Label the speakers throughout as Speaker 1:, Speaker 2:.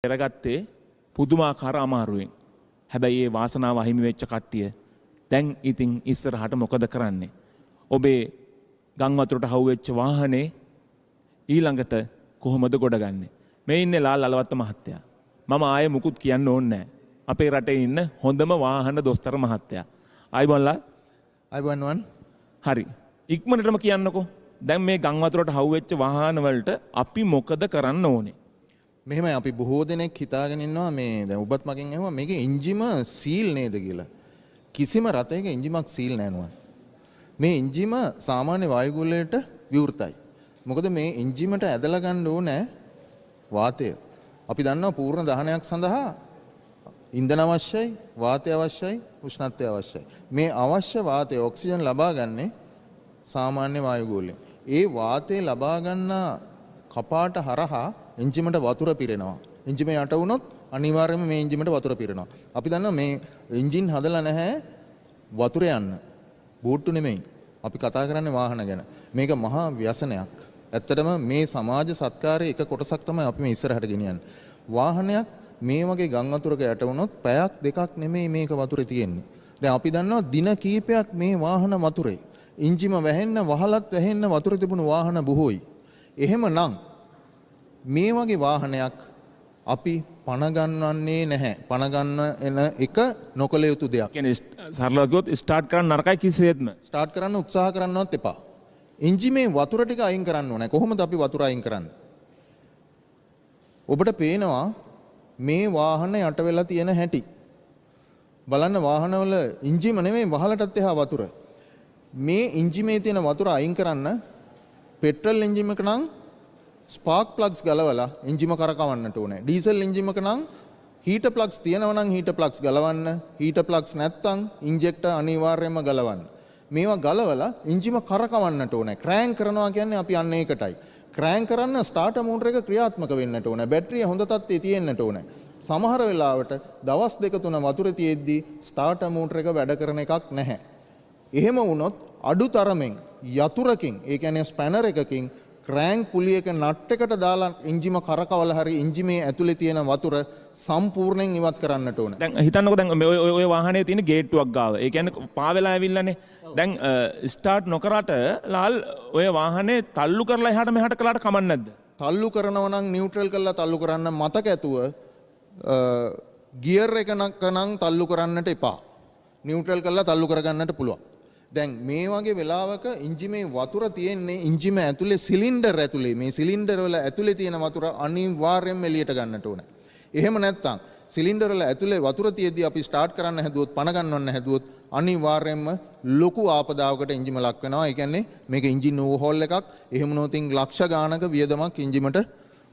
Speaker 1: කරගත්තේ පුදුමාකාර අමාරුවෙන්. හැබැයි ඒ වාසනාව අහිමි වෙච්ච කට්ටිය දැන් ඉතින් ඉස්සරහට මොකද කරන්නේ? ඔබේ ගම් වතුරට හවුවෙච්ච වාහනේ ඊළඟට කොහොමද ගොඩගන්නේ? මේ ඉන්නේ ලාල් අලවත්ත මහත්තයා. මම ආයේ මුකුත් කියන්න ඕනේ නැහැ. අපේ රටේ ඉන්න හොඳම වාහන දොස්තර මහත්තයා. ආයිබෝන්ලා.
Speaker 2: ආයිබෝන්.
Speaker 1: හරි. ඉක්මනටම කියන්නකෝ. දැන් මේ ගම් වතුරට හවුවෙච්ච වාහන වලට අපි මොකද කරන්න ඕනේ?
Speaker 2: මෙහෙමයි අපි බොහෝ දෙනෙක් හිතාගෙන ඉන්නවා මේ දැන් ඔබත් මගෙන් අහුවා මේකේ එන්ජිම සීල් නේද කියලා. කිසිම රථයක එන්ජිමක් සීල් නැහැ. මේ එන්ජිම සාමාන්‍ය වායුගෝලයට විවෘතයි. මොකද මේ එන්ජිමට ඇදලා ගන්න ඕනේ වාතය. අපි දන්නවා පූර්ණ දහනයක් සඳහා ඉන්ධන අවශ්‍යයි, වාතය අවශ්‍යයි, උෂ්ණත්වය අවශ්‍යයි. මේ අවශ්‍ය වාතය ඔක්සිජන් ලබා ගන්නේ සාමාන්‍ය වායුගෝලයෙන්. ඒ වාතය ලබා ගන්න කපාට හරහා එන්ජිමට වතුර පිරෙනවා. එන්ජිම යට වුණොත් අනිවාර්යයෙන්ම මේ එන්ජිමට වතුර පිරෙනවා. අපි දන්නවා මේ එන්ජින් හදලා නැහැ වතුර යන්න. බෝට්ටු නෙමෙයි. අපි කතා කරන්නේ වාහන ගැන. මේක මහා ව්‍යසනයක්. ඇත්තටම මේ සමාජ සත්කාරයේ එක කොටසක් තමයි අපි මේ ඉස්සරහට ගෙනියන්නේ. වාහනයක් මේ වගේ ගම් වතුරක යට වුණොත් පැයක් දෙකක් නෙමෙයි මේක වතුරේ තියෙන්නේ. දැන් අපි දන්නවා දින කීපයක් මේ වාහන වතුරේ. එන්ජිම වැහෙන්න වහලත් වැහෙන්න වතුර තිබුණු වාහන බොහෝයි. එහෙමනම් මේ වගේ වාහනයක් අපි පණ ගන්නවන්නේ නැහැ. පණ ගන්න එන එක නොකළ යුතු දෙයක්.
Speaker 1: කියන්නේ සරලව කිව්වොත් ස්ටාර්ට් කරන්න නරකයි කිසිසේත්ම.
Speaker 2: ස්ටාර්ට් කරන්න උත්සාහ කරන්නවත් එපා. එන්ජිමේ වතුර ටික අයින් කරන්න ඕනේ. කොහොමද අපි වතුර අයින් කරන්නේ? ඔබට පේනවා මේ வாகන යට වෙලා තියෙන හැටි. බලන්න වාහනවල එන්ජිම නෙමෙයි වහලටත් එහා වතුර. මේ එන්ජිමේ තියෙන වතුර අයින් කරන්න පෙට්‍රල් එන්ජිම එක නම් ස්පාර්ක් ප්ලග්ස් ගලවලා එන්ජිම කරකවන්නට ඕනේ. ඩීසල් එන්ජිම එක නම් හීටර් ප්ලග්ස් තියෙනවා නම් හීටර් ප්ලග්ස් ගලවන්න. හීටර් ප්ලග්ස් නැත්තම් ඉන්ජෙක්ටර් අනිවාර්යයෙන්ම ගලවන්න. මේවා ගලවලා එන්ජිම කරකවන්නට ඕනේ. ක්‍රෑන්ක් කරනවා කියන්නේ අපි අන්න ඒකටයි. ක්‍රෑන්ක් කරන්න ස්ටාර්ටර් මෝටර එක ක්‍රියාත්මක වෙන්නට ඕනේ. බැටරිය හොඳ තත්ත්වයේ තියෙන්නට ඕනේ. සමහර වෙලාවට දවස් දෙක තුන වතුරේ තියෙද්දී ස්ටාර්ටර් මෝටර එක වැඩ කරන එකක් නැහැ. එහෙම වුණොත් අඩු තරමින් යතුරකින් ඒ කියන්නේ ස්පැනර් එකකින් ක්‍රෑන්ක් පුලියක නට් එකට දාලා එන්ජිම කරකවලා හරි එන්ජිමේ ඇතුලේ තියෙන වතුර සම්පූර්ණයෙන් ඉවත් කරන්නට ඕන.
Speaker 1: දැන් හිතන්නකෝ දැන් ඔය වාහනේ තියෙන ගේට්ටුවක් ගාව. ඒ කියන්නේ පා වෙලා ඇවිල්ලානේ. දැන් ස්ටාර්ට් නොකරට ලාල් ඔය වාහනේ තල්ලු කරලා එහාට මෙහාට කළාට කමක් නැද්ද?
Speaker 2: තල්ලු කරනවා නම් නියුට්‍රල් කරලා තල්ලු කරන්න මතක ඇතුව ගියර් එක නම් තල්ලු කරන්නට එපා. නියුට්‍රල් කරලා තල්ලු කරගන්නට පුළුවන්. දැන් මේ වගේ වෙලාවක එන්ජිමේ වතුර තියෙන්නේ එන්ජිම ඇතුලේ සිලින්ඩර් ඇතුලේ. මේ සිලින්ඩර් වල ඇතුලේ තියෙන වතුර අනිවාර්යයෙන්ම එළියට ගන්නට ඕනේ. එහෙම නැත්නම් සිලින්ඩර් වල ඇතුලේ වතුර තියෙද්දි අපි ස්ටාර්ට් කරන්න හැදුවොත් පණ ගන්නවන්න හැදුවොත් අනිවාර්යයෙන්ම ලොකු ආපදාවකට එන්ජිම ලක් වෙනවා. ඒ කියන්නේ මේක එන්ජින් ඕවර්හෝල් එකක්. එහෙම නොතින් ලක්ෂ ගාණක වියදමක් එන්ජිමට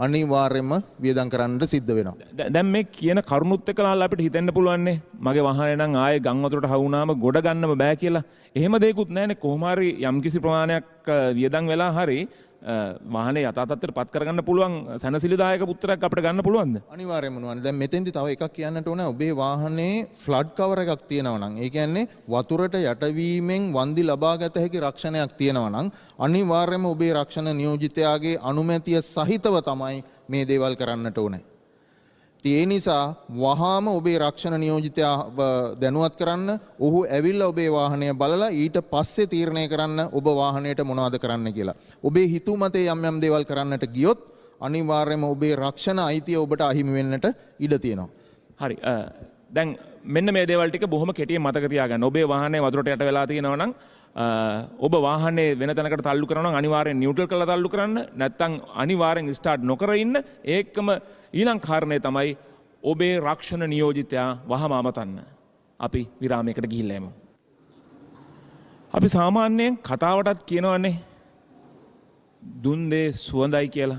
Speaker 2: අනිවාර්යයෙන්ම වියදම් කරන්නට සිද්ධ වෙනවා.
Speaker 1: දැන් මේ කියන කරුණුත් එක්කලා අපිට හිතෙන්න පුළුවන්නේ මගේ වාහනේ නම් ආයේ ගම් වතුරට හවුනාම ගොඩ ගන්නම බෑ කියලා. එහෙම දෙයක්වත් නැහැනේ. කොහොම හරි යම්කිසි ප්‍රමාණයක් වියදම් වෙලා හරි වාහනේ යථා තත්ත්වයට පත් කරගන්න පුළුවන් සැනසිලිදායක උත්තරයක් අපිට ගන්න පුළුවන්ද?
Speaker 2: අනිවාර්යයෙන්ම නෝන. දැන් මෙතෙන්දි තව එකක් කියන්නට ඕනේ. ඔබේ වාහනේ ෆ්ලඩ් කවර් එකක් තියෙනවා නම්, ඒ කියන්නේ වතුරට යටවීමෙන් වන්දි ලබාගත හැකි රක්ෂණයක් තියෙනවා නම් අනිවාර්යයෙන්ම ඔබේ රක්ෂණ නියෝජිතයාගේ අනුමැතිය සහිතව තමයි මේ දේවල් කරන්නට ඕනේ. ඒ නිසා වහාම ඔබේ රක්ෂණ නියෝජිතයා දැනුවත් කරන්න. ඔහු ඇවිල්ලා ඔබේ වාහනය බලලා ඊට පස්සේ තීරණය කරන්න ඔබ වාහනයට මොනවද කරන්න කියලා. ඔබේ හිතුමතේ යම් යම් දේවල් කරන්නට ගියොත් අනිවාර්යයෙන්ම ඔබේ රක්ෂණ අයිතිය ඔබට අහිමි වෙන්නට ඉඩ තියෙනවා.
Speaker 1: හරි. දැන් මෙන්න මේ දේවල් ටික බොහොම කෙටියෙන් මතක තියාගන්න. ඔබේ වාහනේ වතුරට යට වෙලා තියෙනවා නම් ඔබ වාහනේ වෙන තැනකට තල්ලු කරනවා නම් අනිවාර්යෙන් නියුට්‍රල් කරලා තල්ලු කරන්න. නැත්නම් අනිවාර්යෙන් ස්ටාර්ට් නොකර ඉන්න. ඒකම ඊළඟ කාරණේ තමයි ඔබේ රක්ෂණ නියෝජිතයා වහම අමතන්න. අපි විරාමයකට ගිහිල්ලා එමු. අපි සාමාන්‍යයෙන් කතාවටත් කියනවනේ දුන් දේ සුවඳයි කියලා.